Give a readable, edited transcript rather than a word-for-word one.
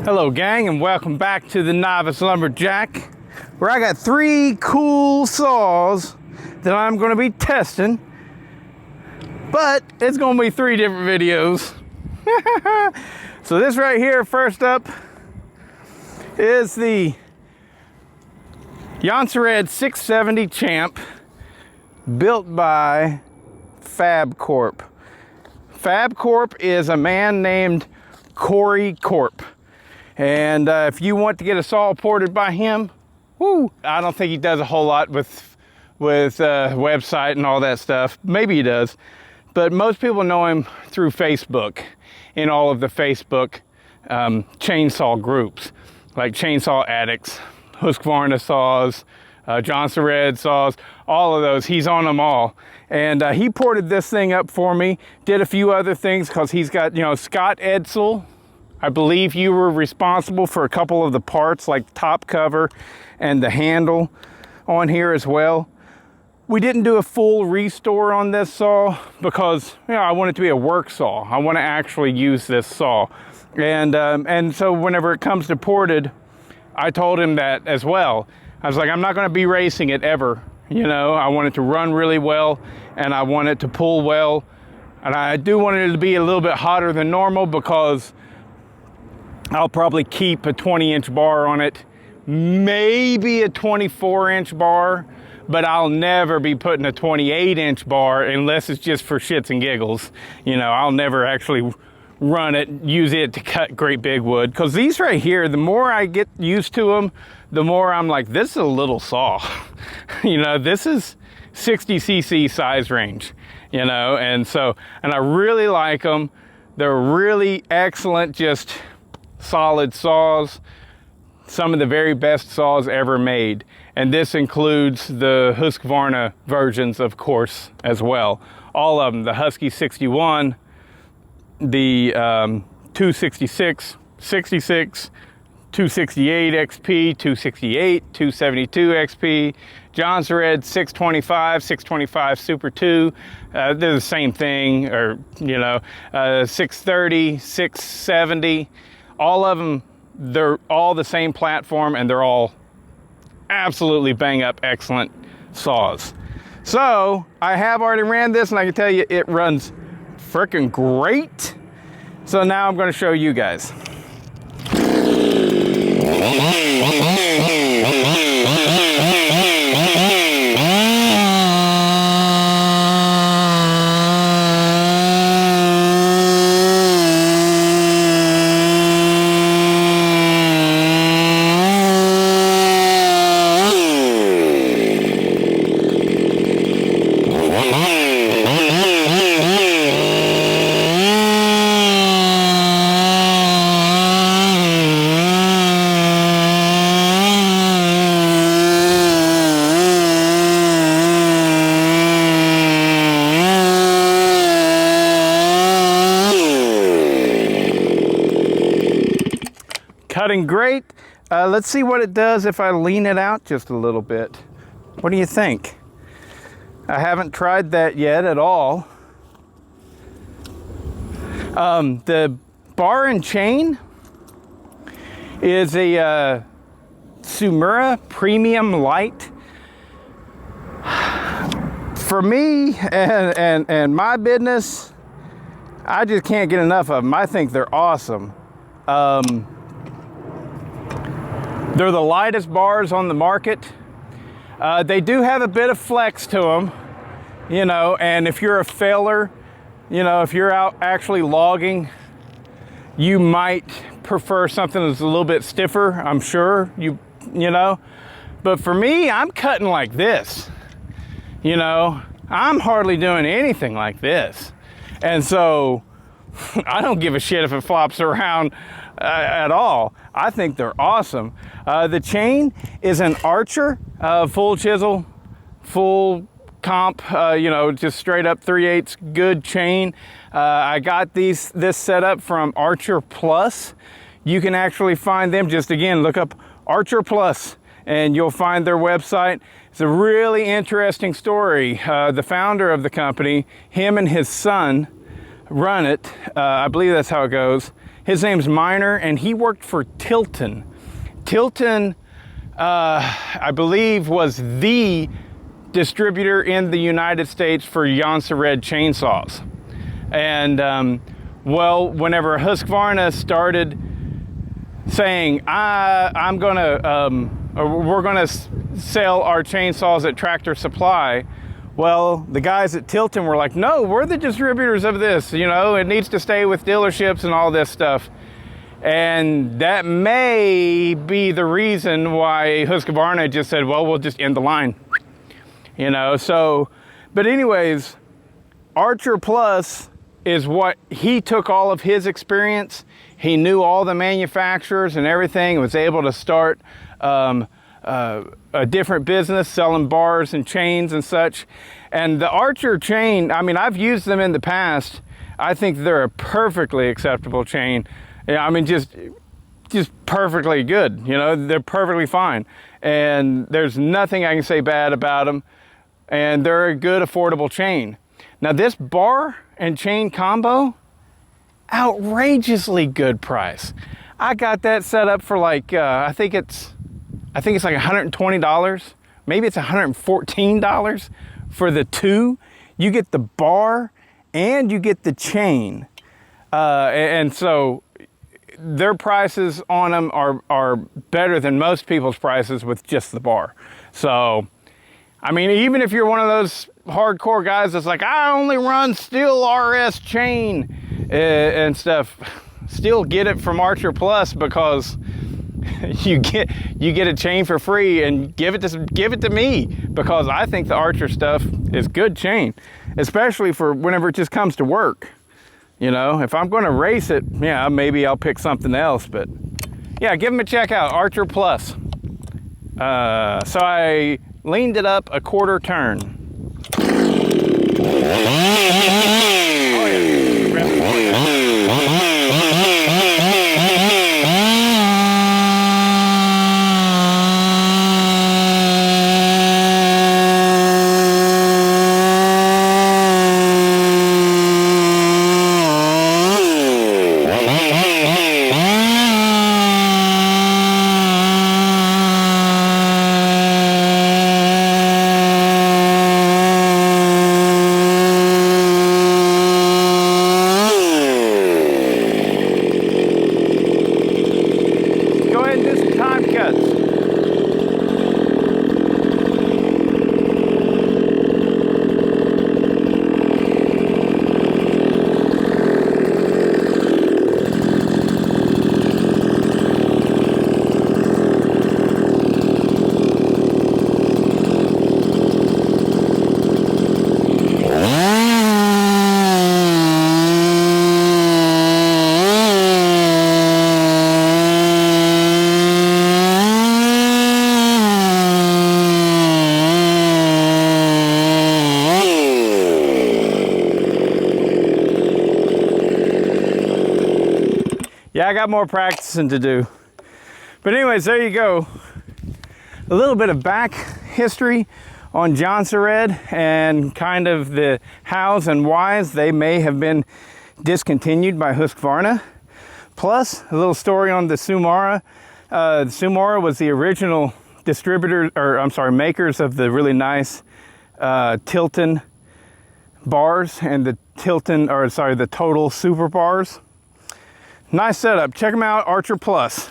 Hello gang, and welcome back to the Novice Lumberjack, where I got 3 cool saws that I'm going to be testing, but it's going to be 3 different videos. So this right here, first up, is the Jonsered 670 Champ, built by Corp. Corp is a man named Corey Corp. And if you want to get a saw ported by him, I don't think he does a whole lot with website and all that stuff. Maybe he does, but most people know him through Facebook, in all of the Facebook chainsaw groups, like Chainsaw Addicts, Husqvarna saws, Jonsered saws, all of those. He's on them all. And he ported this thing up for me, did a few other things, because he's got, Scott Edsel. I believe you were responsible for a couple of the parts, like top cover and the handle on here as well. We didn't do a full restore on this saw because I want it to be a work saw. I want to actually use this saw. And so whenever it comes to ported, I told him that as well. I was like, I'm not going to be racing it ever. I want it to run really well, and I want it to pull well. And I do want it to be a little bit hotter than normal, because I'll probably keep a 20-inch bar on it, maybe a 24-inch bar, but I'll never be putting a 28-inch bar unless it's just for shits and giggles. I'll never actually run it, use it to cut great big wood, because these right here, the more I get used to them, the more I'm like, this is a little saw. This is 60cc size range, and I really like them. They're really excellent, just solid saws, some of the very best saws ever made. And this includes the Husqvarna versions, of course, as well. All of them, the Husky 61, the 266, 66, 268 XP, 268, 272 XP, Jonsered 625, 625 Super 2, they're the same thing, or 630, 670, all of them, they're all the same platform, and they're all absolutely bang up excellent saws. So I have already ran this, and I can tell you it runs freaking great. So now I'm going to show you guys. Cutting great. Let's see what it does if I lean it out just a little bit. What do you think? I haven't tried that yet at all. The bar and chain is a Sumura Premium Light. For me and my business, I just can't get enough of them. I think they're awesome. They're the lightest bars on the market. They do have a bit of flex to them, and if you're a feller, if you're out actually logging, you might prefer something that's a little bit stiffer, I'm sure, but for me, I'm cutting like this, I'm hardly doing anything like this. And so I don't give a shit if it flops around at all. I think they're awesome. The chain is an Archer, full chisel, full comp, just straight up 3/8 good chain. I got this set up from Archer Plus. You can actually find them, just again, look up Archer Plus and you'll find their website. It's a really interesting story. The founder of the company, him and his son run it. I believe that's how it goes. His name's Miner, and he worked for Tilton. Tilton, I believe, was the distributor in the United States for Jonsered chainsaws. And well, whenever Husqvarna started saying, we're gonna sell our chainsaws at Tractor Supply, well, the guys at Tilton were like, no, we're the distributors of this, you know, it needs to stay with dealerships and all this stuff. And that may be the reason why Husqvarna just said, well, we'll just end the line, you know. So, but anyways, Archer Plus is what he took all of his experience. He knew all the manufacturers and everything, was able to start a different business selling bars and chains and such. And the Archer chain, I mean, I've used them in the past. I think they're a perfectly acceptable chain. Yeah, I mean, just perfectly good, you know, they're perfectly fine. And there's nothing I can say bad about them. And they're a good, affordable chain. Now this bar and chain combo, outrageously good price. I got that set up for like, I think it's like $120. Maybe it's $114 for the two. You get the bar and you get the chain. And so their prices on them are better than most people's prices with just the bar. So, I mean, even if you're one of those hardcore guys that's like, I only run Steel RS chain and stuff, still get it from Archer Plus, because you get a chain for free, and give it to me, because I think the Archer stuff is good chain, especially for whenever it just comes to work. You know, if I'm going to race it, yeah, maybe I'll pick something else, but yeah, give them a check out, Archer Plus. So I leaned it up a quarter turn. Oh, yeah. Yeah, I got more practicing to do. But anyways, there you go. A little bit of back history on Jonsered and kind of the hows and whys they may have been discontinued by Husqvarna. Plus, a little story on the Sumara. Sumara was the original distributor, or I'm sorry, makers of the really nice Tilton bars and the the Total Super bars. Nice setup. Check them out, Archer Plus.